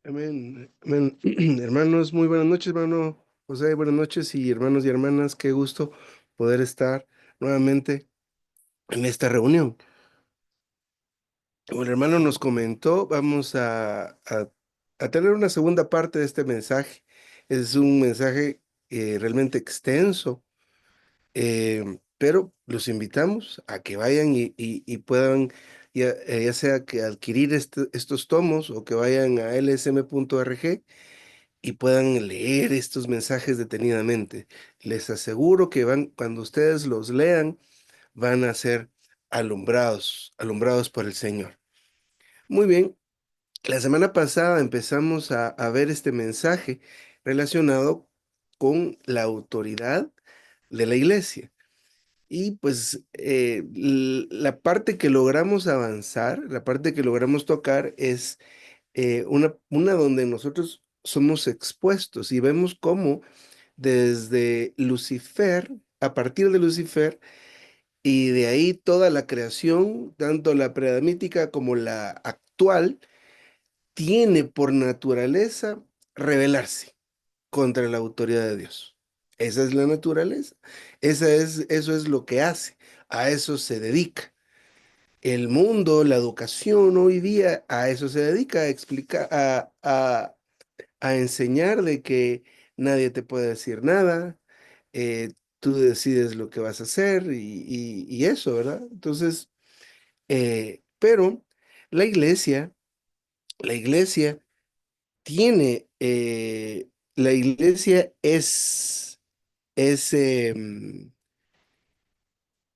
Amén, amén. Hermanos, muy buenas noches, hermano José, buenas noches y hermanos y hermanas, qué gusto poder estar nuevamente en esta reunión. Como el hermano nos comentó, vamos a tener una segunda parte de este mensaje. Es un mensaje realmente extenso, pero los invitamos a que vayan y puedan, ya sea que adquirir estos tomos o que vayan a lsm.org y puedan leer estos mensajes detenidamente. Les aseguro que cuando ustedes los lean, van a ser alumbrados por el Señor. Muy bien, la semana pasada empezamos a ver este mensaje relacionado con la autoridad de la iglesia. Y pues la parte que logramos avanzar, la parte que logramos tocar es una donde nosotros somos expuestos y vemos cómo desde Lucifer, a partir de Lucifer, y de ahí toda la creación, tanto la preadamítica como la actual, tiene por naturaleza rebelarse contra la autoridad de Dios. Esa es la naturaleza. Eso es lo que hace. A eso se dedica. El mundo, la educación hoy día, a eso se dedica, a explicar, a enseñar de que nadie te puede decir nada, tú decides lo que vas a hacer y eso, ¿verdad? Entonces, pero la iglesia, la iglesia tiene, la iglesia es,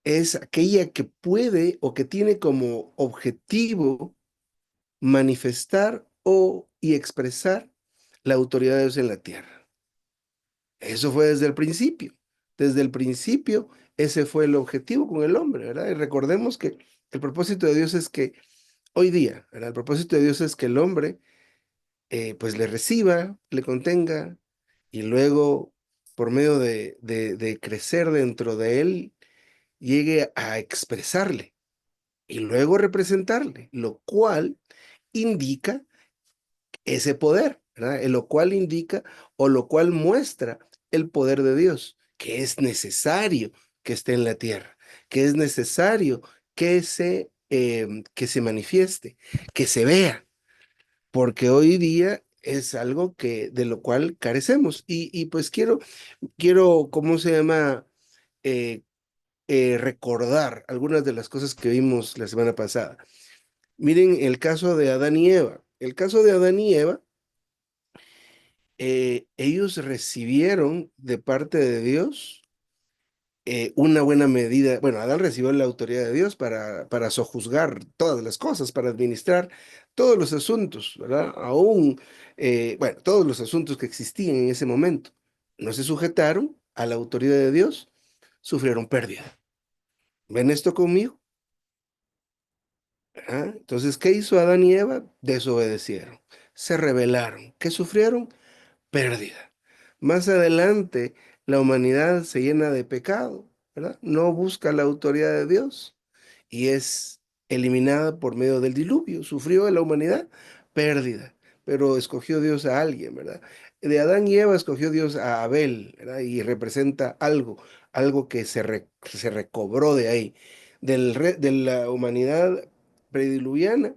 es aquella que puede o que tiene como objetivo manifestar y expresar la autoridad de Dios en la tierra. Eso fue desde el principio. Desde el principio, ese fue el objetivo con el hombre, ¿verdad? Y recordemos que el propósito de Dios es que hoy día, ¿verdad? El propósito de Dios es que el hombre, pues le reciba, le contenga y luego, por medio de crecer dentro de él, llegue a expresarle y luego representarle, lo cual indica ese poder, ¿verdad? Lo cual indica o lo cual muestra el poder de Dios, que es necesario que esté en la tierra, que es necesario que se manifieste, que se vea, porque hoy día es algo de lo cual carecemos. Y pues quiero, ¿cómo se llama? Eh, Recordar algunas de las cosas que vimos la semana pasada. Miren el caso de Adán y Eva. El caso de Adán y Eva, ellos recibieron de parte de Dios una buena medida. Bueno, Adán recibió la autoridad de Dios para sojuzgar todas las cosas, para administrar todos los asuntos, ¿verdad? Aún, bueno, todos los asuntos que existían en ese momento. No se sujetaron a la autoridad de Dios, sufrieron pérdida. ¿Ven esto conmigo? ¿Ah? Entonces, ¿qué hizo Adán y Eva? Desobedecieron, se rebelaron. ¿Qué sufrieron? Pérdida. Más adelante, la humanidad se llena de pecado, ¿verdad? No busca la autoridad de Dios y es eliminada por medio del diluvio. Sufrió la humanidad pérdida, pero escogió Dios a alguien, ¿verdad? De Adán y Eva escogió Dios a Abel, ¿verdad? Y representa algo que se recobró de ahí. De la humanidad prediluviana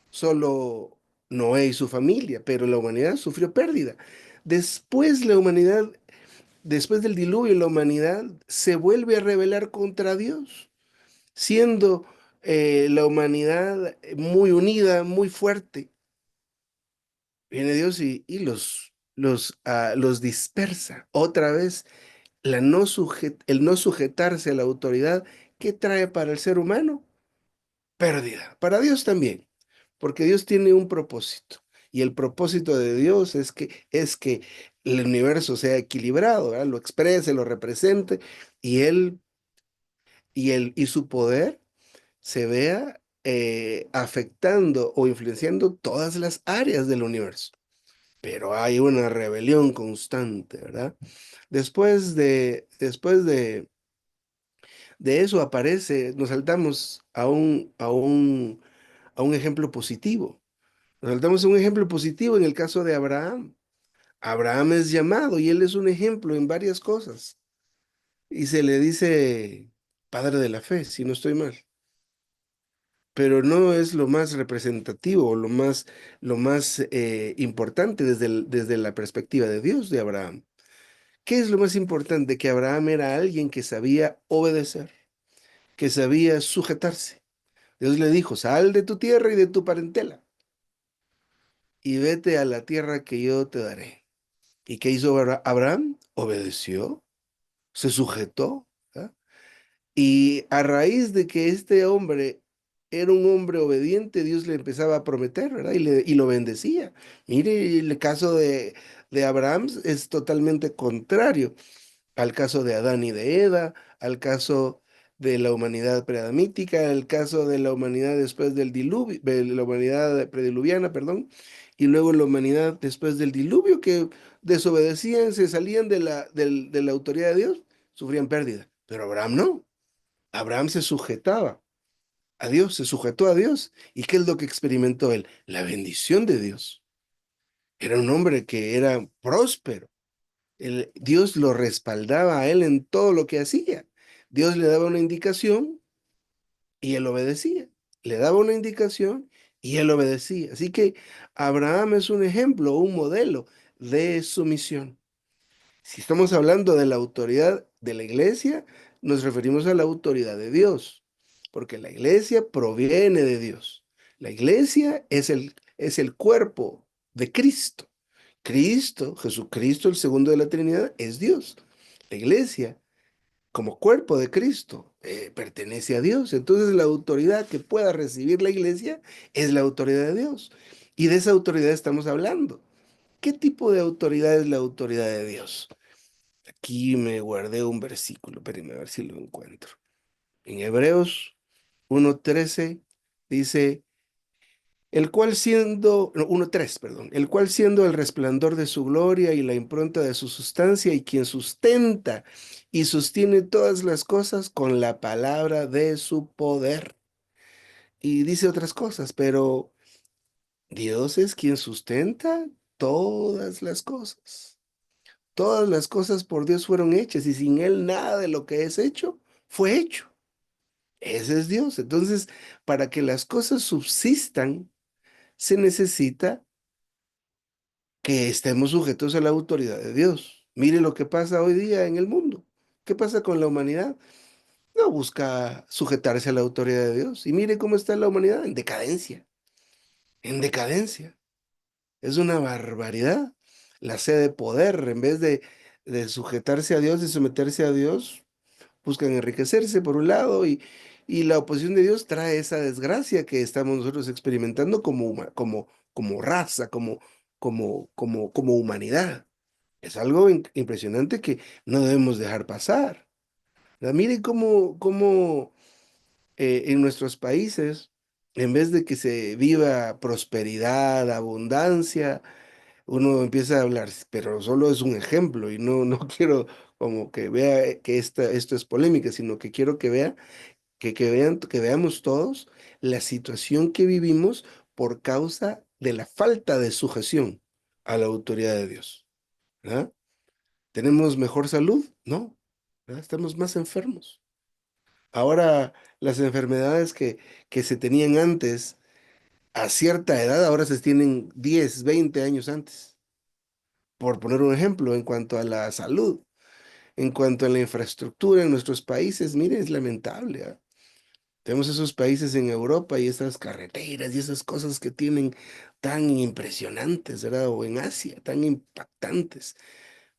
solo Noé y su familia, pero la humanidad sufrió pérdida. Después la humanidad, después del diluvio, la humanidad se vuelve a rebelar contra Dios, siendo la humanidad muy unida, muy fuerte. Viene Dios y los dispersa. Otra vez, el no sujetarse a la autoridad, ¿qué trae para el ser humano? Pérdida. Para Dios también, porque Dios tiene un propósito. Y el propósito de Dios es que el universo sea equilibrado, ¿verdad? Lo exprese, lo represente, y y su poder se vea afectando o influenciando todas las áreas del universo. Pero hay una rebelión constante, ¿verdad? De eso aparece, nos saltamos a un ejemplo positivo. Nos damos un ejemplo positivo en el caso de Abraham. Abraham es llamado y él es un ejemplo en varias cosas. Y se le dice padre de la fe, si no estoy mal. Pero no es lo más representativo, lo más importante desde la perspectiva de Dios de Abraham. ¿Qué es lo más importante? Que Abraham era alguien que sabía obedecer, que sabía sujetarse. Dios le dijo, sal de tu tierra y de tu parentela y vete a la tierra que yo te daré. ¿Y qué hizo Abraham? Obedeció, se sujetó. ¿Ah? Y a raíz de que este hombre era un hombre obediente, Dios le empezaba a prometer, ¿verdad? Y lo bendecía. Mire, el caso de Abraham es totalmente contrario al caso de Adán y de Eva, al caso de la humanidad preadamítica, al caso de la humanidad después del diluvio, de la humanidad prediluviana, perdón, y luego la humanidad después del diluvio, que desobedecían, se salían de la autoridad de Dios, sufrían pérdida. Pero Abraham no. Abraham se sujetaba a Dios, se sujetó a Dios. ¿Y qué es lo que experimentó él? La bendición de Dios. Era un hombre que era próspero. Dios lo respaldaba a él en todo lo que hacía. Dios le daba una indicación y él obedecía. Le daba una indicación y él obedecía. Así que Abraham es un ejemplo, un modelo de sumisión. Si estamos hablando de la autoridad de la iglesia, nos referimos a la autoridad de Dios, porque la iglesia proviene de Dios. La iglesia es el cuerpo de Cristo. Cristo, Jesucristo, el segundo de la Trinidad, es Dios. La iglesia, como cuerpo de Cristo, pertenece a Dios. Entonces la autoridad que pueda recibir la iglesia es la autoridad de Dios. Y de esa autoridad estamos hablando. ¿Qué tipo de autoridad es la autoridad de Dios? Aquí me guardé un versículo, espérenme a ver si lo encuentro. En Hebreos 1:13 dice, el cual siendo, no, 1:3, perdón, el cual siendo el resplandor de su gloria y la impronta de su sustancia y quien sustenta y sostiene todas las cosas con la palabra de su poder. Y dice otras cosas, pero Dios es quien sustenta todas las cosas. Todas las cosas por Dios fueron hechas y sin Él nada de lo que es hecho fue hecho. Ese es Dios. Entonces, para que las cosas subsistan, se necesita que estemos sujetos a la autoridad de Dios. Mire lo que pasa hoy día en el mundo. ¿Qué pasa con la humanidad? No busca sujetarse a la autoridad de Dios. Y mire cómo está la humanidad en decadencia. En decadencia. Es una barbaridad. La sed de poder, en vez de sujetarse a Dios y someterse a Dios, buscan enriquecerse por un lado y la oposición de Dios trae esa desgracia que estamos nosotros experimentando como raza, como humanidad. Es algo impresionante que no debemos dejar pasar. ¿Verdad? Miren cómo en nuestros países, en vez de que se viva prosperidad, abundancia, uno empieza a hablar, pero solo es un ejemplo y no quiero como que vea que esto es polémica, sino que quiero que vea, que veamos todos la situación que vivimos por causa de la falta de sujeción a la autoridad de Dios. ¿Verdad? ¿Tenemos mejor salud? No, ¿verdad? Estamos más enfermos. Ahora las enfermedades que se tenían antes a cierta edad, ahora se tienen 10, 20 años antes. Por poner un ejemplo, en cuanto a la salud, en cuanto a la infraestructura en nuestros países, mire, es lamentable. ¿Ah? Tenemos esos países en Europa y esas carreteras y esas cosas que tienen tan impresionantes, ¿verdad? O en Asia, tan impactantes.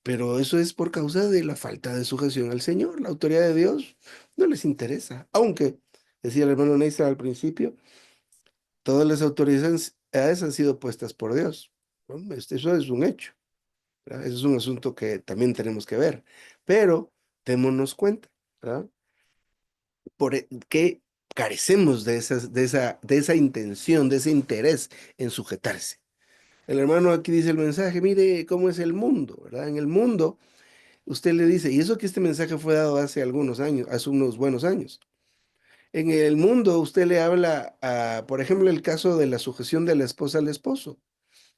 Pero eso es por causa de la falta de sujeción al Señor. La autoridad de Dios no les interesa. Aunque, decía el hermano Neisser al principio, todas las autoridades han sido puestas por Dios. ¿No? Eso es un hecho. ¿Verdad? Eso es un asunto que también tenemos que ver. Pero démonos cuenta, ¿verdad? Que carecemos de esa intención, de ese interés en sujetarse. El hermano aquí dice el mensaje, mire cómo es el mundo, ¿verdad? En el mundo, usted le dice, y eso que este mensaje fue dado hace algunos años, hace unos buenos años. En el mundo usted le habla a, por ejemplo, el caso de la sujeción de la esposa al esposo,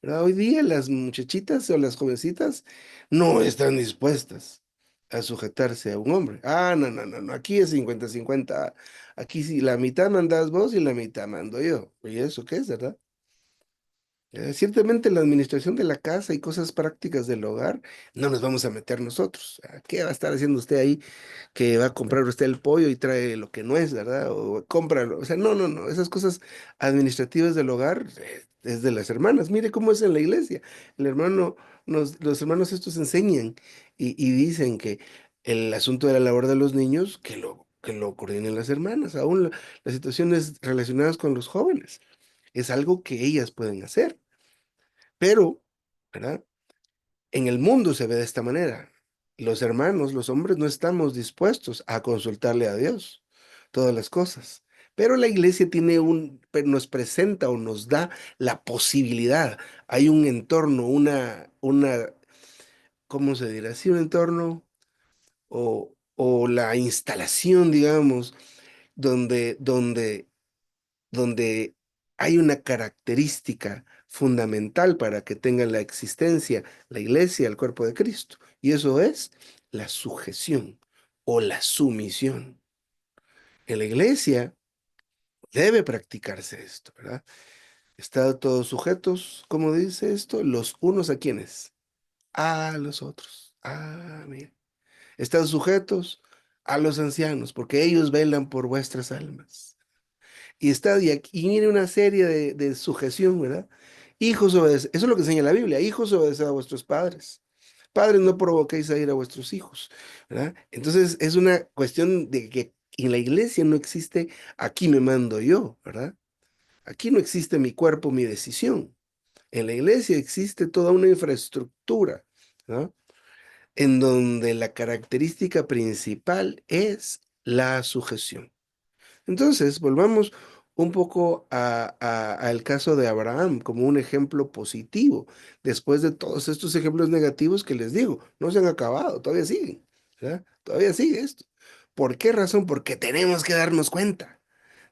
¿verdad? Hoy día las muchachitas o las jovencitas no están dispuestas a sujetarse a un hombre. Ah, no, no, no, no, aquí es 50-50. Aquí sí, la mitad mandas vos y la mitad mando yo. ¿Y eso qué es, verdad? Ciertamente la administración de la casa y cosas prácticas del hogar no nos vamos a meter nosotros. ¿Qué va a estar haciendo usted ahí que va a comprar usted el pollo y trae lo que no es, ¿verdad? O cómpralo. O sea, no, no, no. Esas cosas administrativas del hogar es de las hermanas. Mire cómo es en la iglesia. El hermano, los hermanos estos enseñan y dicen que el asunto de la labor de los niños, que lo coordinen las hermanas. Aún las situaciones relacionadas con los jóvenes. Es algo que ellas pueden hacer. Pero, ¿verdad? En el mundo se ve de esta manera. Los hermanos, los hombres, no estamos dispuestos a consultarle a Dios todas las cosas. Pero la iglesia nos presenta o nos da la posibilidad. Hay un entorno, ¿cómo se dirá? Sí, un entorno o la instalación, digamos, donde hay una característica fundamental para que tenga la existencia la iglesia, el cuerpo de Cristo, y eso es la sujeción o la sumisión. En la iglesia debe practicarse esto, ¿verdad? Estad todos sujetos, ¿cómo dice esto? Los unos a quienes, a los otros. Ah, mira. Estad sujetos a los ancianos, porque ellos velan por vuestras almas. Y aquí viene una serie de sujeción, ¿verdad? Hijos, obedeced. Eso es lo que enseña la Biblia. Hijos, obedeced a vuestros padres. Padres, no provoquéis a ir a vuestros hijos, ¿verdad? Entonces, es una cuestión de que en la iglesia no existe, aquí me mando yo, ¿verdad? Aquí no existe mi cuerpo, mi decisión. En la iglesia existe toda una infraestructura, ¿no? En donde la característica principal es la sujeción. Entonces, volvamos un poco al caso de Abraham como un ejemplo positivo, después de todos estos ejemplos negativos que les digo, no se han acabado, todavía siguen, ¿verdad? Todavía sigue esto. ¿Por qué razón? Porque tenemos que darnos cuenta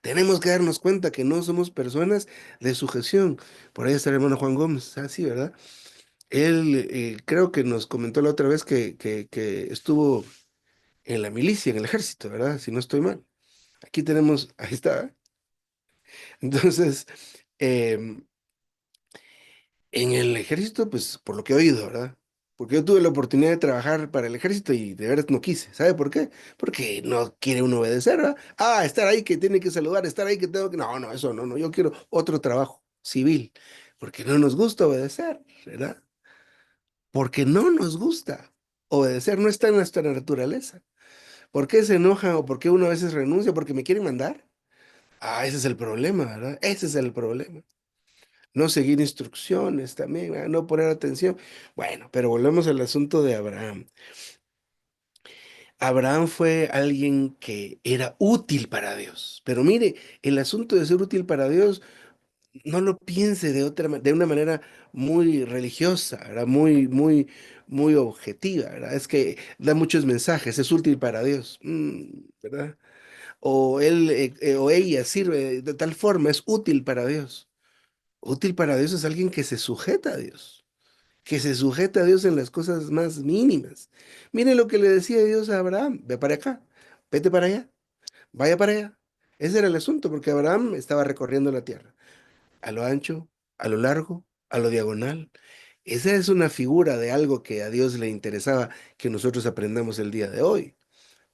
que no somos personas de sujeción. Por ahí está el hermano Juan Gómez, así, ¿verdad? Él creo que nos comentó la otra vez que estuvo en la milicia, en el ejército, ¿verdad? Si no estoy mal. Aquí tenemos, ahí está. Entonces, em, en el ejército, pues por lo que he oído, ¿verdad? Porque yo tuve la oportunidad de trabajar para el ejército y de verdad no quise. ¿Sabe por qué? Porque no quiere uno obedecer, ¿verdad? Ah, estar ahí que tiene que saludar, estar ahí que tengo que... No, no, eso no, no, yo quiero otro trabajo civil, porque no nos gusta obedecer, ¿verdad? Porque no nos gusta obedecer, no está en nuestra naturaleza. ¿Por qué se enoja o por qué uno a veces renuncia? Porque me quieren mandar. Ah, ese es el problema, ¿verdad? Ese es el problema. No seguir instrucciones también, ¿verdad? No poner atención. Bueno, pero volvemos al asunto de Abraham. Abraham fue alguien que era útil para Dios. Pero mire, el asunto de ser útil para Dios, no lo piense de una manera muy religiosa, ¿verdad? Muy, muy, muy objetiva, ¿verdad? Es que da muchos mensajes, es útil para Dios, ¿verdad? O él o ella sirve de tal forma, es útil para Dios. Útil para Dios es alguien que se sujeta a Dios, que se sujeta a Dios en las cosas más mínimas. Mire lo que le decía Dios a Abraham, ve para acá, vete para allá, vaya para allá. Ese era el asunto, porque Abraham estaba recorriendo la tierra, a lo ancho, a lo largo, a lo diagonal. Esa es una figura de algo que a Dios le interesaba que nosotros aprendamos el día de hoy.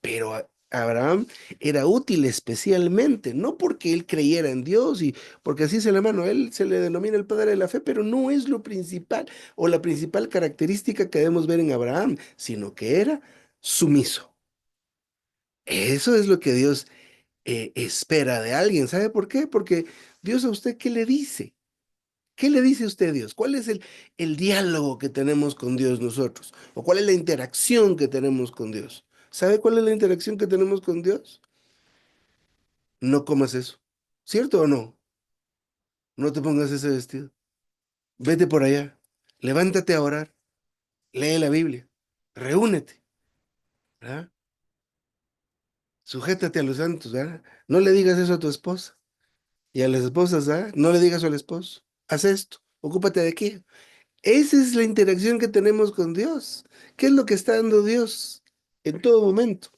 Pero Abraham era útil especialmente, no porque él creyera en Dios y porque así es el hermano, él se le denomina el padre de la fe, pero no es lo principal o la principal característica que debemos ver en Abraham, sino que era sumiso. Eso es lo que Dios espera de alguien. ¿Sabe por qué? Porque Dios a usted, ¿qué le dice? ¿Qué le dice usted a Dios? ¿Cuál es el diálogo que tenemos con Dios nosotros? ¿O cuál es la interacción que tenemos con Dios? ¿Sabe cuál es la interacción que tenemos con Dios? No comas eso. ¿Cierto o no? No te pongas ese vestido. Vete por allá. Levántate a orar. Lee la Biblia. Reúnete. ¿Verdad? Sujétate a los santos, ¿verdad? No le digas eso a tu esposa. Y a las esposas, ¿verdad? No le digas eso al esposo. Haz esto, ocúpate de aquello. Esa es la interacción que tenemos con Dios. ¿Qué es lo que está dando Dios en todo momento?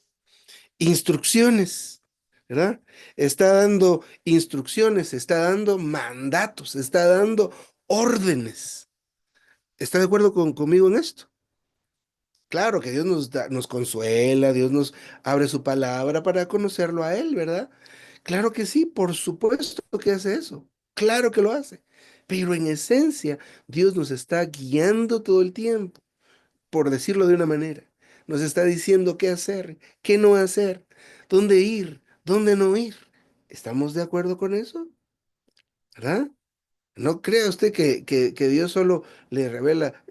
Instrucciones, ¿verdad? Está dando instrucciones, está dando mandatos, está dando órdenes. ¿Está de acuerdo conmigo en esto? Claro que Dios nos consuela, Dios nos abre su palabra para conocerlo a Él, ¿verdad? Claro que sí, por supuesto que hace eso. Claro que lo hace. Pero en esencia, Dios nos está guiando todo el tiempo, por decirlo de una manera. Nos está diciendo qué hacer, qué no hacer, dónde ir, dónde no ir. ¿Estamos de acuerdo con eso? ¿Verdad? No crea usted que Dios solo le revela,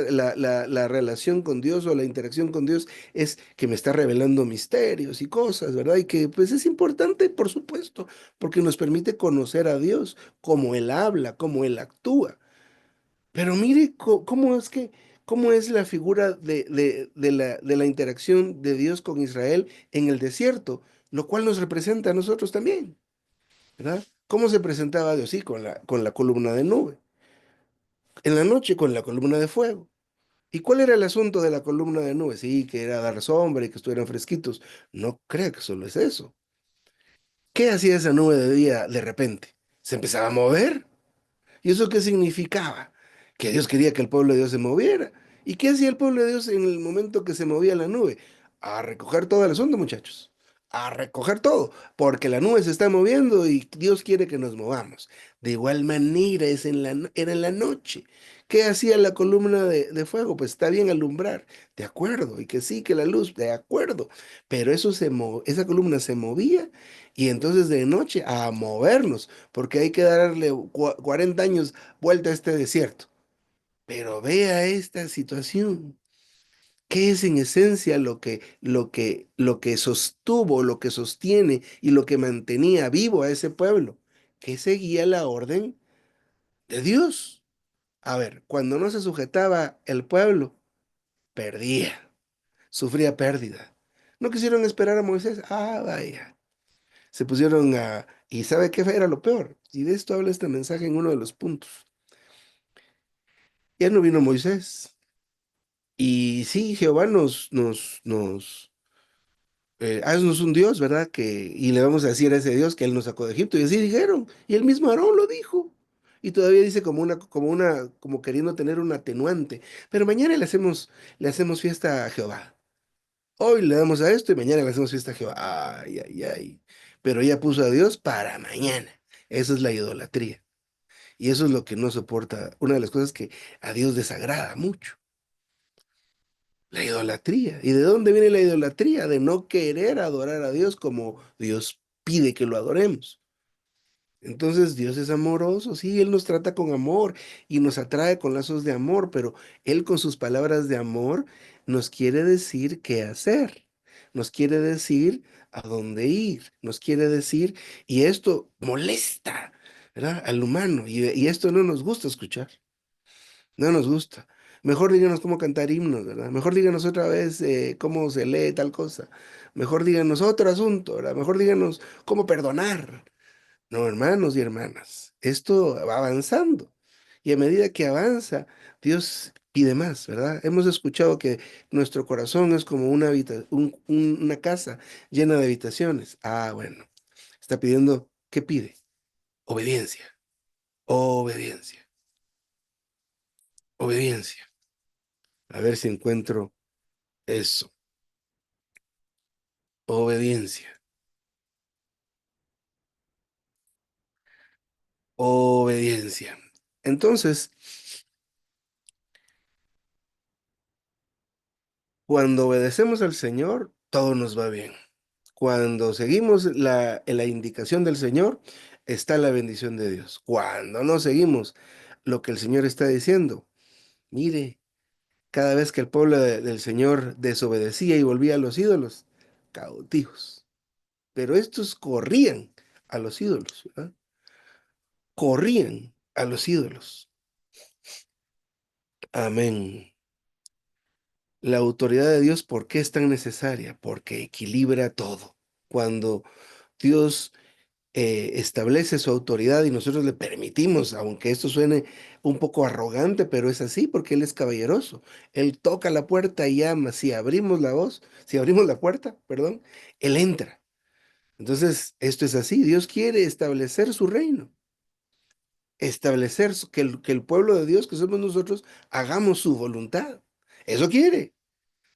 la relación con Dios o la interacción con Dios es que me está revelando misterios y cosas, ¿verdad? Y que pues es importante, por supuesto, porque nos permite conocer a Dios, cómo Él habla, cómo Él actúa. Pero mire cómo es la figura de la interacción de Dios con Israel en el desierto, lo cual nos representa a nosotros también, ¿verdad? ¿Cómo se presentaba Dios? Sí, con la columna de nube. En la noche con la columna de fuego. ¿Y cuál era el asunto de la columna de nube? Sí, que era dar sombra y que estuvieran fresquitos. No crea que solo es eso. ¿Qué hacía esa nube de día de repente? Se empezaba a mover. ¿Y eso qué significaba? Que Dios quería que el pueblo de Dios se moviera. ¿Y qué hacía el pueblo de Dios en el momento que se movía la nube? A recoger todo el asunto, muchachos. A recoger todo, porque la nube se está moviendo y Dios quiere que nos movamos. De igual manera era en la noche. ¿Qué hacía la columna de fuego? Pues está bien alumbrar, de acuerdo, y que sí, que la luz, de acuerdo, pero esa columna se movía y entonces de noche a movernos porque hay que darle 40 años vuelta a este desierto. Pero vea esta situación. ¿Qué es en esencia lo que sostuvo, lo que sostiene y lo que mantenía vivo a ese pueblo? Que seguía la orden de Dios. A ver, cuando no se sujetaba el pueblo, perdía, sufría pérdida. No quisieron esperar a Moisés. Ah, vaya. Se pusieron a... ¿Y sabe qué era lo peor? Y de esto habla este mensaje en uno de los puntos. Ya no vino Moisés. Y sí, Jehová haznos un Dios, ¿verdad? Y le vamos a decir a ese Dios que Él nos sacó de Egipto. Y así dijeron. Y el mismo Aarón lo dijo. Y todavía dice como queriendo tener un atenuante. Pero mañana le hacemos fiesta a Jehová. Hoy le damos a esto y mañana le hacemos fiesta a Jehová. Ay, ay, ay. Pero ella puso a Dios para mañana. Eso es la idolatría. Y eso es lo que no soporta, una de las cosas que a Dios desagrada mucho, la idolatría. ¿Y de dónde viene la idolatría? De no querer adorar a Dios como Dios pide que lo adoremos. Entonces Dios es amoroso, sí, Él nos trata con amor y nos atrae con lazos de amor, pero Él con sus palabras de amor nos quiere decir qué hacer, nos quiere decir a dónde ir, nos quiere decir, y esto molesta, ¿verdad? Al humano, y esto no nos gusta escuchar. No nos gusta. Mejor díganos cómo cantar himnos, ¿verdad? Mejor díganos otra vez cómo se lee tal cosa. Mejor díganos otro asunto, ¿verdad? Mejor díganos cómo perdonar. No, hermanos y hermanas, esto va avanzando. Y a medida que avanza, Dios pide más, ¿verdad? Hemos escuchado que nuestro corazón es como una casa llena de habitaciones. Ah, bueno, está pidiendo, ¿qué pide? Obediencia, obediencia, obediencia. A ver si encuentro eso. Obediencia, obediencia. Entonces, cuando obedecemos al Señor, todo nos va bien. Cuando seguimos la indicación del Señor, está la bendición de Dios. Cuando no seguimos lo que el Señor está diciendo, mire, cada vez que el pueblo del Señor desobedecía y volvía a los ídolos, cautivos. Pero estos corrían a los ídolos, ¿verdad? Corrían a los ídolos. Amén. La autoridad de Dios, ¿por qué es tan necesaria? Porque equilibra todo. cuando Dios establece su autoridad y nosotros le permitimos, aunque esto suene un poco arrogante, pero es así porque Él es caballeroso. Él toca la puerta y llama. Si abrimos la voz, si abrimos la puerta, perdón, Él entra. Entonces, esto es así. Dios quiere establecer su reino, establecer que el pueblo de Dios, que somos nosotros, hagamos su voluntad. Eso quiere.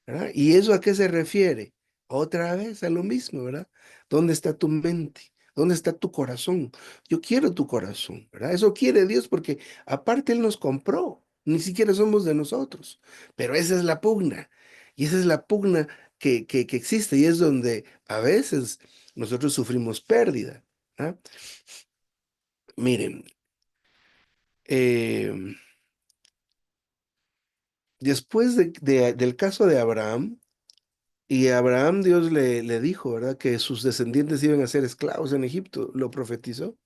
¿Verdad? ¿Y eso a qué se refiere? Otra vez a lo mismo, ¿verdad? ¿Dónde está tu mente? ¿Dónde está tu corazón? Yo quiero tu corazón, ¿verdad? Eso quiere Dios porque aparte Él nos compró, ni siquiera somos de nosotros, pero esa es la pugna, y esa es la pugna que existe y es donde a veces nosotros sufrimos pérdida. ¿Ah? Miren, eh, después del caso de Abraham, y a Abraham Dios le dijo, ¿verdad? Que sus descendientes iban a ser esclavos en Egipto, lo profetizó.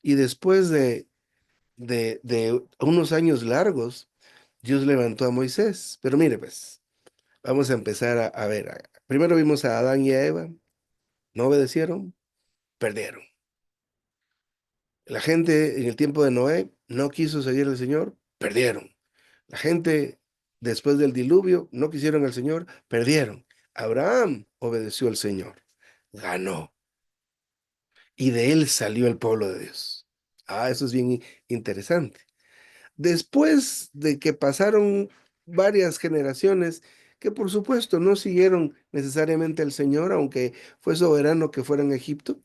Y después de unos años largos, Dios levantó a Moisés. Pero mire, pues, vamos a empezar a ver. Primero vimos a Adán y a Eva, no obedecieron, perdieron. La gente en el tiempo de Noé no quiso seguir al Señor, perdieron. La gente después del diluvio no quisieron al Señor, perdieron. Abraham obedeció al Señor, ganó. Y de él salió el pueblo de Dios. Ah, eso es bien interesante. Después de que pasaron varias generaciones que por supuesto no siguieron necesariamente al Señor, aunque fue soberano que fueran a Egipto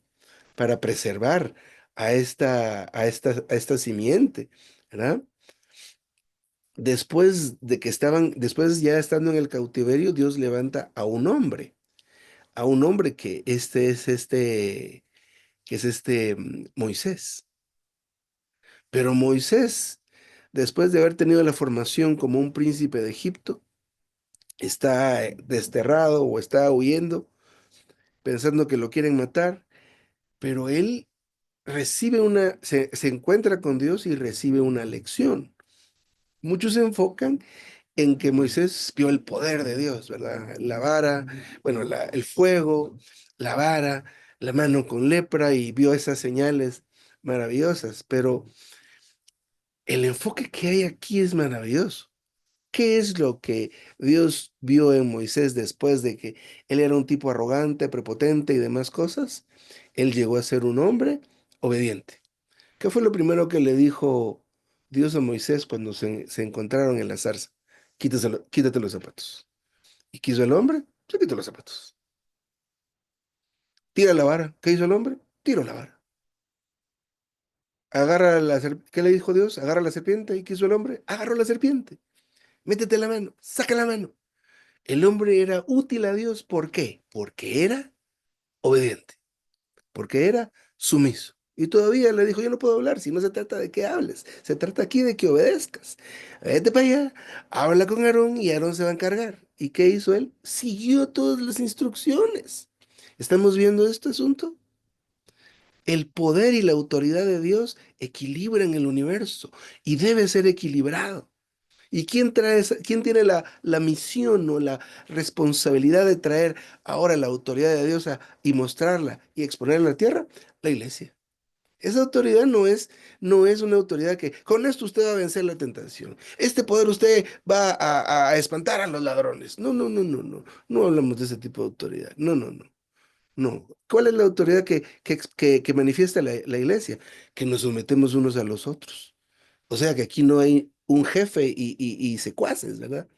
para preservar a esta simiente, ¿verdad? Después ya estando en el cautiverio, Dios levanta a un hombre que es Moisés. Pero Moisés, después de haber tenido la formación como un príncipe de Egipto, está desterrado o está huyendo, pensando que lo quieren matar, pero él se encuentra con Dios y recibe una lección. Muchos se enfocan en que Moisés vio el poder de Dios, ¿verdad? La vara, bueno, el fuego, la vara, la mano con lepra y vio esas señales maravillosas, pero el enfoque que hay aquí es maravilloso. ¿Qué es lo que Dios vio en Moisés después de que él era un tipo arrogante, prepotente y demás cosas? Él llegó a ser un hombre obediente. ¿Qué fue lo primero que le dijo Dios a Moisés cuando se encontraron en la zarza? Quítate los zapatos. ¿Y qué hizo el hombre? Se quitó los zapatos. Tira la vara. ¿Qué hizo el hombre? Tiró la vara. ¿Qué le dijo Dios? Agarra la serpiente. ¿Y qué hizo el hombre? Agarró la serpiente. Métete la mano. Saca la mano. El hombre era útil a Dios. ¿Por qué? Porque era obediente, porque era sumiso. Y todavía le dijo, yo no puedo hablar, si no se trata de que hables, se trata aquí de que obedezcas. Vete para allá, habla con Aarón y Aarón se va a encargar. ¿Y qué hizo él? Siguió todas las instrucciones. ¿Estamos viendo este asunto? El poder y la autoridad de Dios equilibran el universo y debe ser equilibrado. ¿Y quién tiene la misión o la responsabilidad de traer ahora la autoridad de Dios y mostrarla y exponerla en la tierra? La iglesia. Esa autoridad no es una autoridad que con esto usted va a vencer la tentación. Este poder usted va a espantar a los ladrones. No, no, no, no, no. No hablamos de ese tipo de autoridad. No, no, no. No. ¿Cuál es la autoridad que manifiesta la iglesia? Que nos sometemos unos a los otros. O sea que aquí no hay un jefe y secuaces, ¿verdad?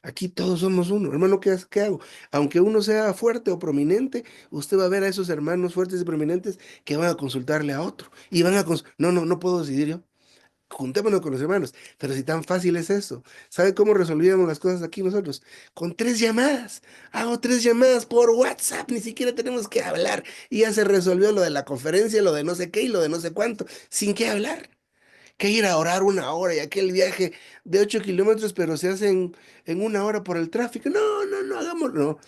Aquí todos somos uno. Hermano, ¿qué hago? Aunque uno sea fuerte o prominente, usted va a ver a esos hermanos fuertes y prominentes que van a consultarle a otro. Y no, no, no puedo decidir yo. Juntémonos con los hermanos. Pero si tan fácil es eso. ¿Sabe cómo resolvíamos las cosas aquí nosotros? Con 3 llamadas. Hago 3 llamadas por WhatsApp. Ni siquiera tenemos que hablar. Y ya se resolvió lo de la conferencia, lo de no sé qué y lo de no sé cuánto. Sin que hablar que ir a orar una hora y aquel viaje de 8 kilómetros, pero se hace en una hora por el tráfico. No, no, no, hagámoslo.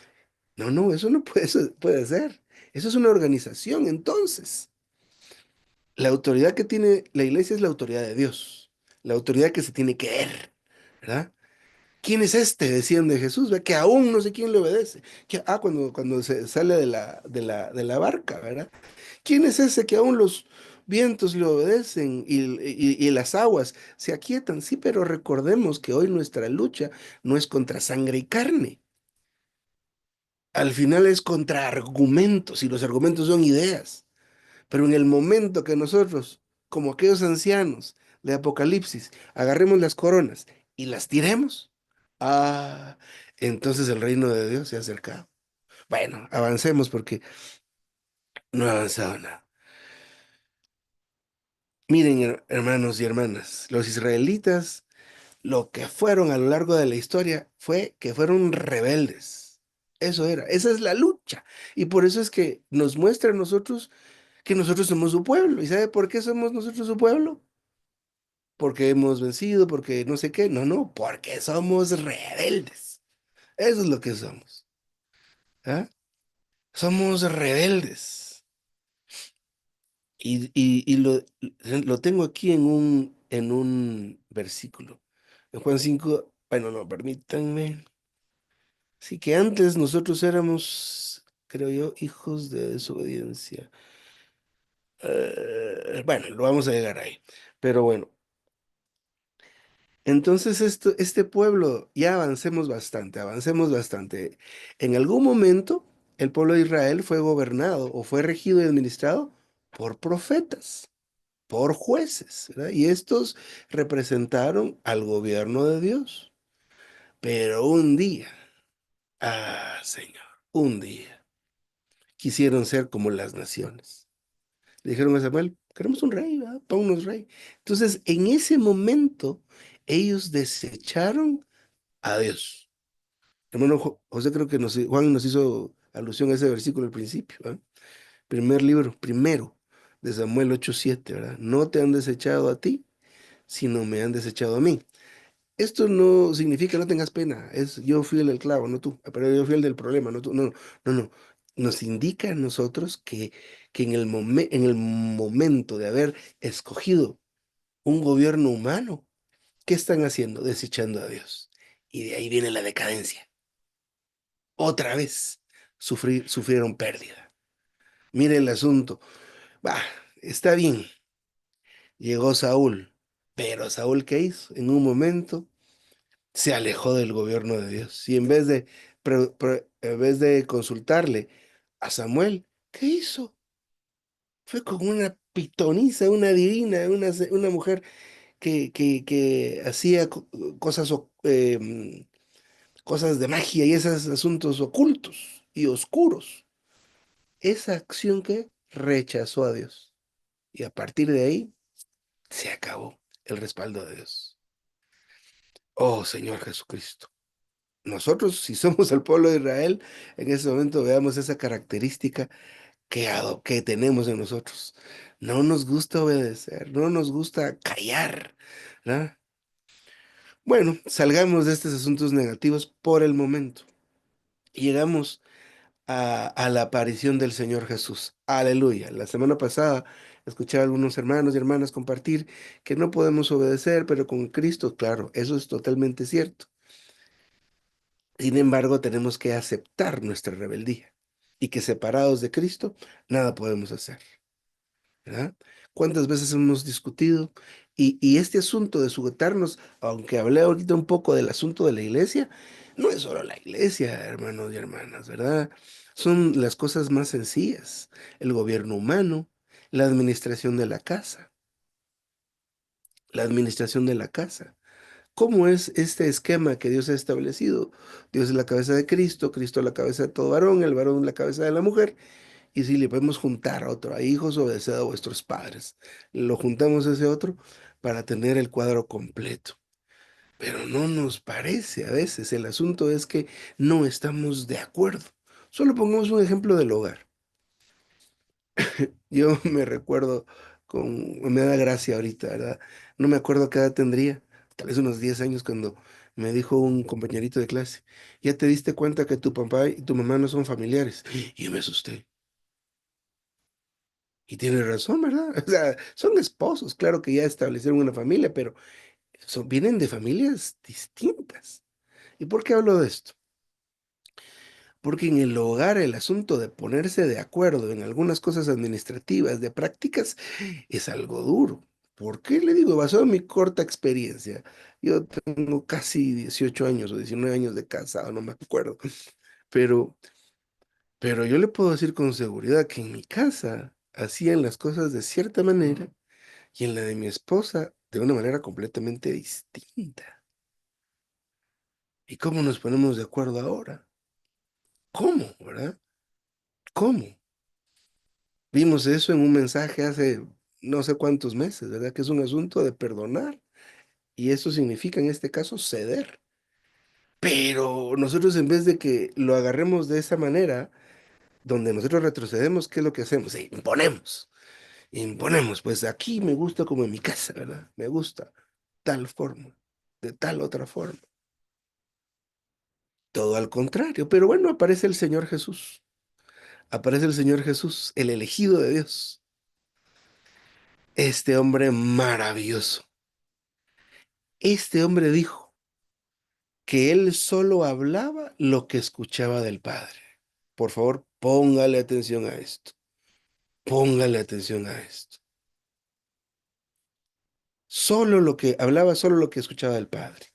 No, no, no, eso no puede, eso puede ser. Eso es una organización. Entonces, la autoridad que tiene la iglesia es la autoridad de Dios, la autoridad que se tiene que ver, ¿verdad? ¿Quién es este? Decían de Jesús, ¿ve? Que aún no sé quién le obedece. Cuando se sale de la barca, ¿verdad? ¿Quién es ese que aún los vientos le obedecen y las aguas se aquietan? Sí, pero recordemos que hoy nuestra lucha no es contra sangre y carne. Al final es contra argumentos y los argumentos son ideas. Pero en el momento que nosotros, como aquellos ancianos de Apocalipsis, agarremos las coronas y las tiremos, ah, entonces el reino de Dios se ha acercado. Bueno, avancemos porque no ha avanzado nada. Miren, hermanos y hermanas, los israelitas lo que fueron a lo largo de la historia fue que fueron rebeldes. Eso era, esa es la lucha. Y por eso es que nos muestra a nosotros que nosotros somos su pueblo. ¿Y sabe por qué somos nosotros su pueblo? Porque hemos vencido, porque no sé qué. No, no, porque somos rebeldes. Eso es lo que somos. ¿Ah? Somos rebeldes. Y lo tengo aquí en un versículo. En Juan 5 bueno, no, permítanme. Sí que antes nosotros éramos, creo yo, hijos de desobediencia. Bueno, lo vamos a llegar ahí. Pero bueno, entonces este pueblo, ya avancemos bastante, avancemos bastante. En algún momento, el pueblo de Israel fue gobernado o fue regido y administrado por profetas, por jueces, ¿verdad? Y estos representaron al gobierno de Dios. Pero un día, Señor, un día, quisieron ser como las naciones. Le dijeron a Samuel, queremos un rey, ¿verdad? Ponnos rey. Entonces, en ese momento, ellos desecharon a Dios. Hermano José, creo que Juan nos hizo alusión a ese versículo al principio, ¿verdad? Primer libro, primero, de Samuel 8:7, ¿verdad? No te han desechado a ti, sino me han desechado a mí. Esto no significa no tengas pena, es yo fui el del clavo, no tú, pero yo fui el del problema, no tú, no, no, no. Nos indica a nosotros que en el momento de haber escogido un gobierno humano, ¿qué están haciendo? Desechando a Dios. Y de ahí viene la decadencia. Otra vez sufrieron pérdida. Mire el asunto. Va, está bien, llegó Saúl, pero Saúl, ¿qué hizo? En un momento se alejó del gobierno de Dios. Y en vez de consultarle a Samuel, ¿qué hizo? Fue con una pitonisa, una divina, una mujer que hacía cosas de magia y esos asuntos ocultos y oscuros. Esa acción que rechazó a Dios. Y a partir de ahí se acabó el respaldo de Dios. Oh Señor Jesucristo. Nosotros, si somos el pueblo de Israel, en ese momento veamos esa característica que tenemos en nosotros. No nos gusta obedecer, no nos gusta callar, ¿no? Bueno, salgamos de estos asuntos negativos por el momento. Y llegamos a la aparición del Señor Jesús. Aleluya. La semana pasada escuché a algunos hermanos y hermanas compartir que no podemos obedecer, pero con Cristo, claro, eso es totalmente cierto. Sin embargo, tenemos que aceptar nuestra rebeldía y que separados de Cristo, nada podemos hacer, ¿verdad? ¿Cuántas veces hemos discutido? Y este asunto de sujetarnos, aunque hablé ahorita un poco del asunto de la iglesia, no es solo la iglesia, hermanos y hermanas, ¿verdad? Son las cosas más sencillas, el gobierno humano, la administración de la casa, la administración de la casa. ¿Cómo es este esquema que Dios ha establecido? Dios es la cabeza de Cristo, Cristo es la cabeza de todo varón, el varón es la cabeza de la mujer, y si le podemos juntar a otro, a hijos, obedeced a vuestros padres. Lo juntamos a ese otro para tener el cuadro completo. Pero no nos parece a veces. El asunto es que no estamos de acuerdo. Solo pongamos un ejemplo del hogar. Yo me recuerdo me da gracia ahorita, ¿verdad? No me acuerdo qué edad tendría, tal vez unos 10 años cuando me dijo un compañerito de clase, ¿ya te diste cuenta que tu papá y tu mamá no son familiares? Y yo me asusté. Y tiene razón, ¿verdad? O sea, son esposos, claro que ya establecieron una familia, pero vienen de familias distintas. ¿Y por qué hablo de esto? Porque en el hogar el asunto de ponerse de acuerdo en algunas cosas administrativas, de prácticas, es algo duro. ¿Por qué le digo? Basado en mi corta experiencia. Yo tengo casi 18 años o 19 años de casado, no me acuerdo. Pero, pero yo le puedo decir con seguridad que en mi casa hacían las cosas de cierta manera y en la de mi esposa de una manera completamente distinta. ¿Y cómo nos ponemos de acuerdo ahora? ¿Cómo, verdad? ¿Cómo? Vimos eso en un mensaje hace no sé cuántos meses, ¿verdad? Que es un asunto de perdonar y eso significa en este caso ceder. Pero nosotros en vez de que lo agarremos de esa manera, donde nosotros retrocedemos, ¿qué es lo que hacemos? Imponemos, imponemos. Pues aquí me gusta como en mi casa, ¿verdad? Me gusta tal forma, de tal otra forma. Todo al contrario. Pero bueno, aparece el Señor Jesús. Aparece el Señor Jesús, el elegido de Dios. Este hombre maravilloso. Este hombre dijo que él solo hablaba lo que escuchaba del Padre. Por favor, póngale atención a esto. Póngale atención a esto. Solo lo que hablaba, solo lo que escuchaba del Padre.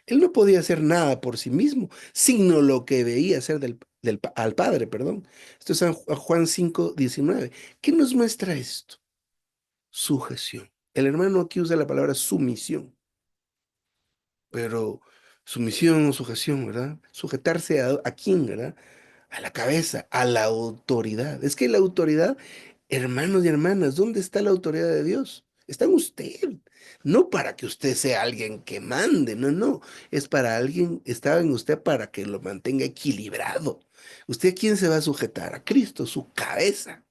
Él no podía hacer nada por sí mismo, sino lo que veía hacer al Padre, perdón. Esto es en Juan 5:19. ¿Qué nos muestra esto? Sujeción. El hermano aquí usa la palabra sumisión, pero sumisión o sujeción, ¿verdad? Sujetarse a quién, ¿verdad? A la cabeza, a la autoridad. Es que la autoridad, hermanos y hermanas, ¿dónde está la autoridad de Dios? Está en usted. No para que usted sea alguien que mande, no, no. Es para alguien, está en usted para que lo mantenga equilibrado. ¿Usted a quién se va a sujetar? A Cristo, su cabeza.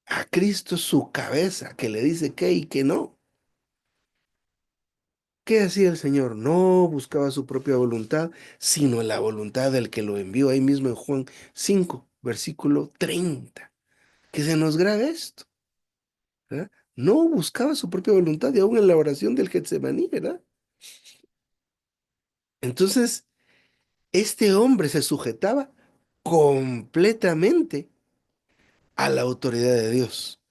A Cristo, su cabeza, que le dice qué y qué no. ¿Qué hacía el Señor? No buscaba su propia voluntad, sino la voluntad del que lo envió ahí mismo en Juan 5, versículo 30. Que se nos grabe esto, ¿verdad? No buscaba su propia voluntad y aún en la oración del Getsemaní, ¿verdad? Entonces, este hombre se sujetaba completamente a la autoridad de Dios.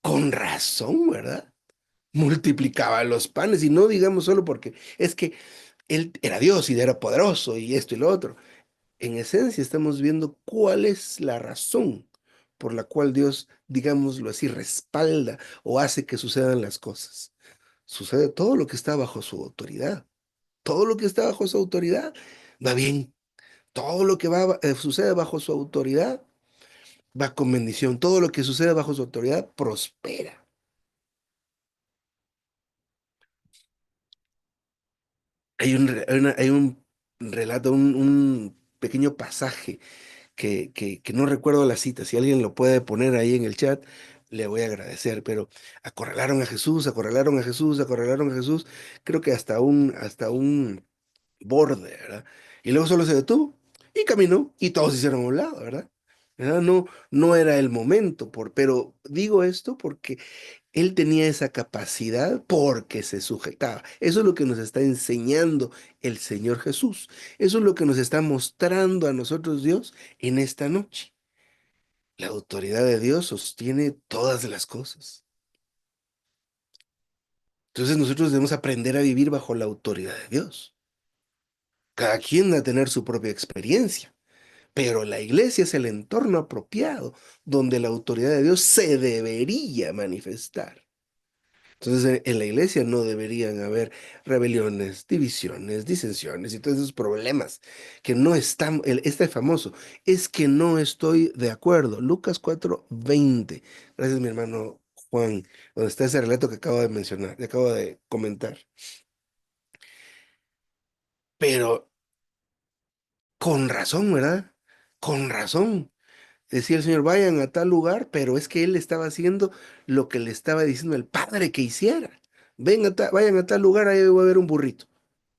Con razón, ¿verdad? Multiplicaba los panes y no digamos solo porque es que él era Dios y era poderoso y esto y lo otro. En esencia estamos viendo cuál es la razón por la cual Dios, digámoslo así, respalda o hace que sucedan las cosas. Sucede todo lo que está bajo su autoridad. Todo lo que está bajo su autoridad va bien. Todo lo que sucede bajo su autoridad va con bendición. Todo lo que sucede bajo su autoridad prospera. Hay un relato, un pequeño pasaje que no recuerdo la cita. Si alguien lo puede poner ahí en el chat, le voy a agradecer. Pero acorralaron a Jesús, acorralaron a Jesús, acorralaron a Jesús. Creo que hasta un borde, ¿verdad? Y luego solo se detuvo y caminó y todos se hicieron a un lado, ¿verdad? ¿Verdad? No, no era el momento, pero digo esto porque él tenía esa capacidad porque se sujetaba. Eso es lo que nos está enseñando el Señor Jesús. Eso es lo que nos está mostrando a nosotros Dios en esta noche. La autoridad de Dios sostiene todas las cosas. Entonces nosotros debemos aprender a vivir bajo la autoridad de Dios. Cada quien va a tener su propia experiencia. Pero la iglesia es el entorno apropiado donde la autoridad de Dios se debería manifestar. Entonces, en la iglesia no deberían haber rebeliones, divisiones, disensiones y todos esos problemas que no están, este famoso, es que no estoy de acuerdo. Lucas 4:20. Gracias, mi hermano Juan, donde está ese relato que acabo de mencionar, que acabo de comentar. Pero con razón, ¿verdad? Con razón. Decía el Señor, vayan a tal lugar, pero es que él estaba haciendo lo que le estaba diciendo el Padre que hiciera. Vayan a tal lugar, ahí va a haber un burrito.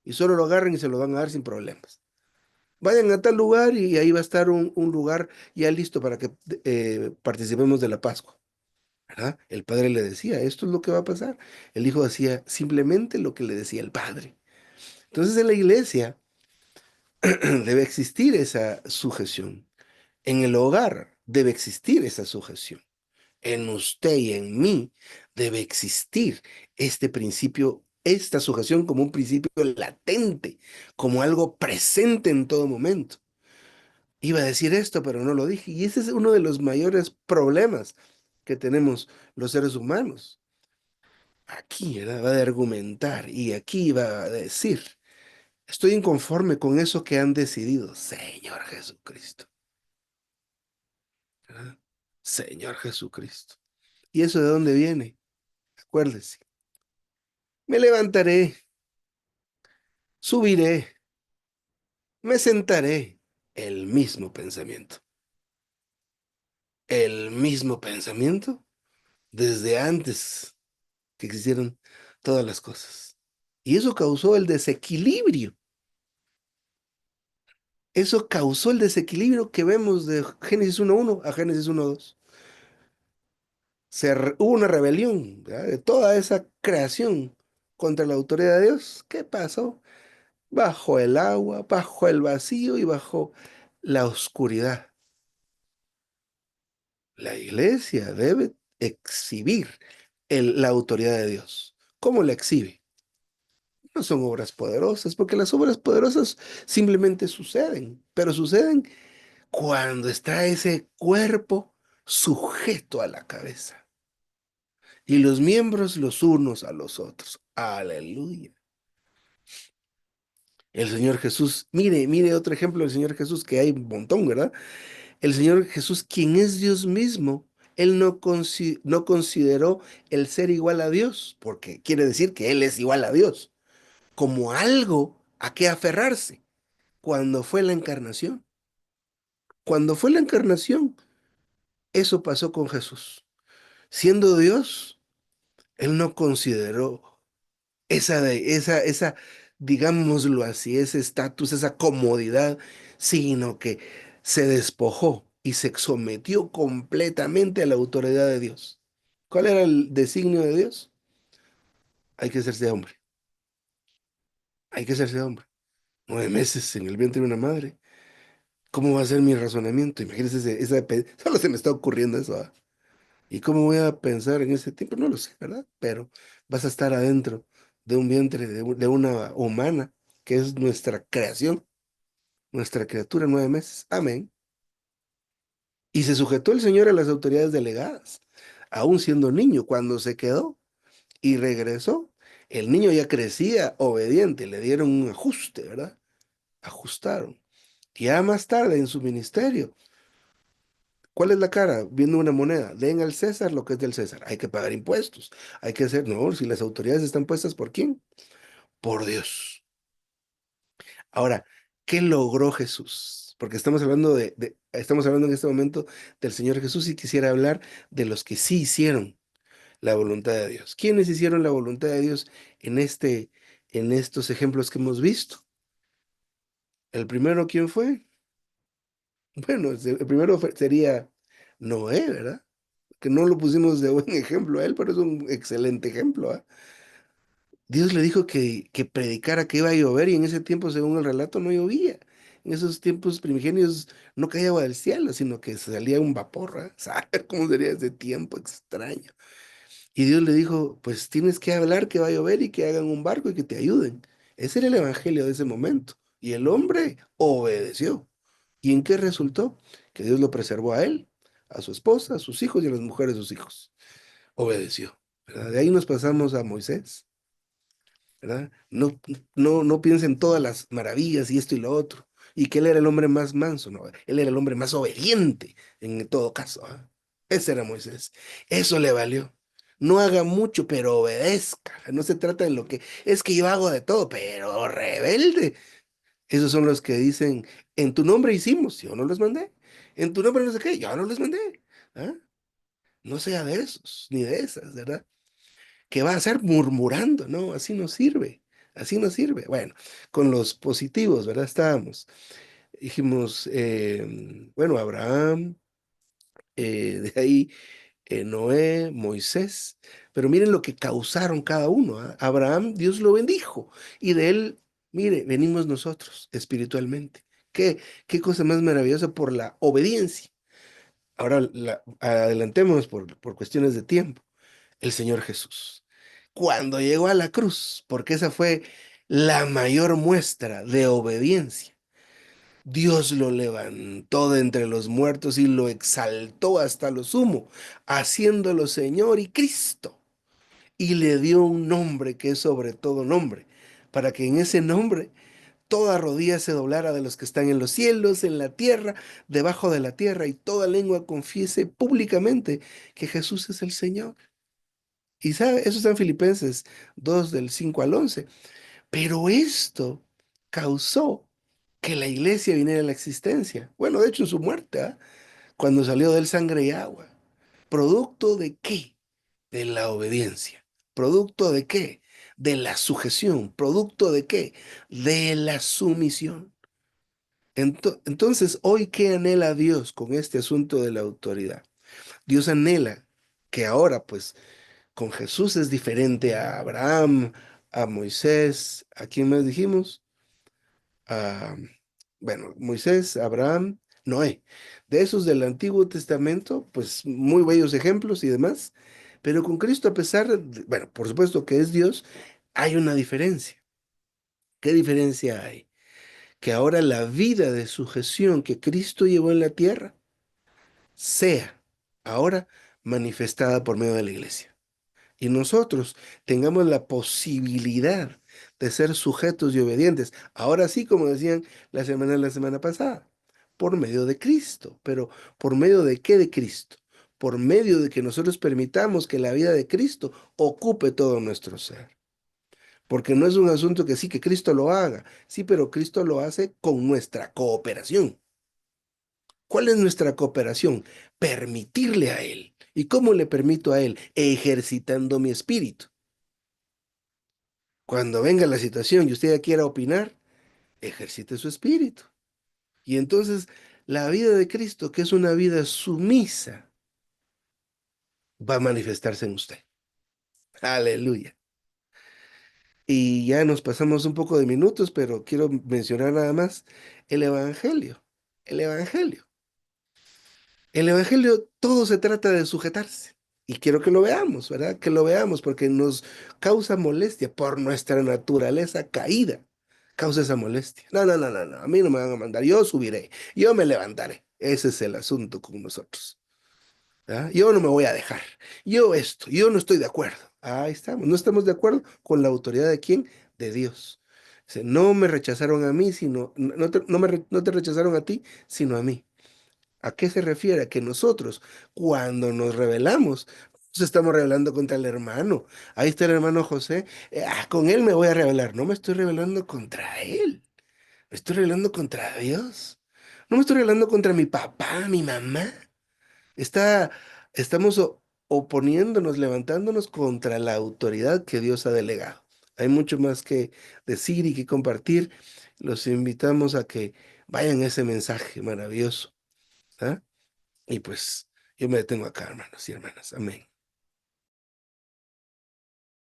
Y solo lo agarren y se lo van a dar sin problemas. Vayan a tal lugar y ahí va a estar un lugar ya listo para que participemos de la Pascua. ¿Verdad? El Padre le decía, esto es lo que va a pasar. El Hijo hacía simplemente lo que le decía el Padre. Entonces en la iglesia debe existir esa sujeción. En el hogar debe existir esa sujeción. En usted y en mí debe existir este principio, esta sujeción como un principio latente, como algo presente en todo momento. Iba a decir esto, pero no lo dije. Y ese es uno de los mayores problemas que tenemos los seres humanos. Aquí, ¿verdad? Va a argumentar y aquí va a decir, estoy inconforme con eso que han decidido. Señor Jesucristo, ¿verdad? Señor Jesucristo. ¿Y eso de dónde viene? Acuérdese. Me levantaré, subiré, me sentaré. El mismo pensamiento. El mismo pensamiento desde antes que existieron todas las cosas. Y eso causó el desequilibrio. Eso causó el desequilibrio que vemos de Génesis 1:1 a Génesis 1:2. Hubo una rebelión, ¿verdad? De toda esa creación contra la autoridad de Dios. ¿Qué pasó? Bajo el agua, bajo el vacío y bajo la oscuridad. La iglesia debe exhibir la autoridad de Dios. ¿Cómo la exhibe? No son obras poderosas, porque las obras poderosas simplemente suceden, pero suceden cuando está ese cuerpo sujeto a la cabeza y los miembros los unos a los otros. Aleluya. El Señor Jesús, mire otro ejemplo del Señor Jesús, que hay un montón, ¿verdad? El Señor Jesús, quien es Dios mismo, Él no consideró el ser igual a Dios, porque quiere decir que Él es igual a Dios, como algo a qué aferrarse cuando fue la encarnación. Cuando fue la encarnación, eso pasó con Jesús. Siendo Dios, Él no consideró digámoslo así, ese estatus, esa comodidad, sino que se despojó y se sometió completamente a la autoridad de Dios. ¿Cuál era el designio de Dios? Hay que hacerse hombre, hay que hacerse hombre. 9 meses en el vientre de una madre. ¿Cómo va a ser mi razonamiento? Imagínense, solo se me está ocurriendo eso. ¿Ah? ¿Y cómo voy a pensar en ese tiempo? No lo sé, ¿verdad? Pero vas a estar adentro de un vientre de una humana, que es nuestra creación, nuestra criatura, 9 meses. Amén. Y se sujetó el Señor a las autoridades delegadas, aún siendo niño, cuando se quedó y regresó. El niño ya crecía obediente, le dieron un ajuste, ¿verdad? Ajustaron. Y ya más tarde en su ministerio, ¿cuál es la cara? Viendo una moneda. Den al César lo que es del César. Hay que pagar impuestos. Hay que hacer, no, si las autoridades están puestas por quién? Por Dios. Ahora, ¿qué logró Jesús? Porque estamos hablando en este momento del Señor Jesús y quisiera hablar de los que sí hicieron la voluntad de Dios. ¿Quiénes hicieron la voluntad de Dios en estos ejemplos que hemos visto? El primero, ¿quién fue? Bueno, el primero sería Noé, ¿verdad? Que no lo pusimos de buen ejemplo a él, pero es un excelente ejemplo. ¿Ah? Dios le dijo que predicara que iba a llover y en ese tiempo, según el relato, no llovía. En esos tiempos primigenios no caía agua del cielo, sino que salía un vapor. ¿Ah? ¿Sabes cómo sería ese tiempo extraño? Y Dios le dijo, pues tienes que hablar que va a llover y que hagan un barco y que te ayuden. Ese era el evangelio de ese momento. Y el hombre obedeció. ¿Y en qué resultó? Que Dios lo preservó a él, a su esposa, a sus hijos y a las mujeres de sus hijos. Obedeció. ¿Verdad? De ahí nos pasamos a Moisés. ¿Verdad? No, no piensen todas las maravillas y esto y lo otro. Y que él era el hombre más manso, no, él era el hombre más obediente en todo caso. ¿Ah? Ese era Moisés. Eso le valió. No haga mucho, pero obedezca. No se trata de lo que es que yo hago de todo, pero rebelde. Esos son los que dicen, en tu nombre hicimos, yo no los mandé. En tu nombre no sé qué, yo no les mandé. ¿Ah? No sea de esos, ni de esas, ¿verdad? Que va a ser murmurando, ¿no? Así no sirve, así no sirve. Bueno, con los positivos, ¿verdad? Estábamos, dijimos, bueno, Abraham, de ahí Noé, Moisés, pero miren lo que causaron cada uno. ¿Ah? Abraham, Dios lo bendijo y de él Mire, venimos nosotros espiritualmente. ¿Qué cosa más maravillosa por la obediencia? Ahora adelantémonos por cuestiones de tiempo. El Señor Jesús. Cuando llegó a la cruz, porque esa fue la mayor muestra de obediencia. Dios lo levantó de entre los muertos y lo exaltó hasta lo sumo, haciéndolo Señor y Cristo. Y le dio un nombre que es sobre todo nombre, para que en ese nombre toda rodilla se doblara de los que están en los cielos, en la tierra, debajo de la tierra, y toda lengua confiese públicamente que Jesús es el Señor. Y sabe, eso está en Filipenses 2 del 5 al 11. Pero esto causó que la iglesia viniera a la existencia. Bueno, de hecho, en su muerte, ¿ah? Cuando salió del sangre y agua. ¿Producto de qué? De la obediencia. ¿Producto de qué? De la sujeción. ¿Producto de qué? De la sumisión. Entonces, hoy, ¿qué anhela Dios con este asunto de la autoridad? Dios anhela que ahora, pues, con Jesús es diferente a Abraham, a Moisés, ¿a quién más dijimos? A, bueno, Moisés, Abraham, Noé. De esos del Antiguo Testamento, pues muy bellos ejemplos y demás. Pero con Cristo, a pesar de, bueno, por supuesto que es Dios, hay una diferencia. ¿Qué diferencia hay? Que ahora la vida de sujeción que Cristo llevó en la tierra sea ahora manifestada por medio de la iglesia. Y nosotros tengamos la posibilidad de ser sujetos y obedientes. Ahora sí, como decían la semana pasada, por medio de Cristo. Pero ¿por medio de qué de Cristo? Por medio de que nosotros permitamos que la vida de Cristo ocupe todo nuestro ser. Porque no es un asunto que sí, que Cristo lo haga. Sí, pero Cristo lo hace con nuestra cooperación. ¿Cuál es nuestra cooperación? Permitirle a Él. ¿Y cómo le permito a Él? Ejercitando mi espíritu. Cuando venga la situación y usted ya quiera opinar, ejercite su espíritu. Y entonces la vida de Cristo, que es una vida sumisa, va a manifestarse en usted. Aleluya. Y ya nos pasamos un poco de minutos, pero quiero mencionar nada más el Evangelio. El Evangelio. El Evangelio, todo se trata de sujetarse. Y quiero que lo veamos, ¿verdad? Que lo veamos porque nos causa molestia por nuestra naturaleza caída. Causa esa molestia. No, no, no, no, no. A mí no me van a mandar. Yo subiré. Yo me levantaré. Ese es el asunto con nosotros. ¿Ah? Yo no me voy a dejar. Yo esto. Yo no estoy de acuerdo. Ahí estamos. No estamos de acuerdo con la autoridad de quién? De Dios. Dice, no me rechazaron a mí, sino, no te rechazaron a ti, sino a mí. ¿A qué se refiere? A que nosotros, cuando nos rebelamos, nos estamos rebelando contra el hermano. Ahí está el hermano José. Con él me voy a rebelar. No me estoy rebelando contra él. Me estoy rebelando contra Dios. No me estoy rebelando contra mi papá, mi mamá. Está, estamos oponiéndonos, levantándonos contra la autoridad que Dios ha delegado. Hay mucho más que decir y que compartir. Los invitamos a que vayan a ese mensaje maravilloso. ¿Ah? Y pues yo me detengo acá, hermanos y hermanas. Amén.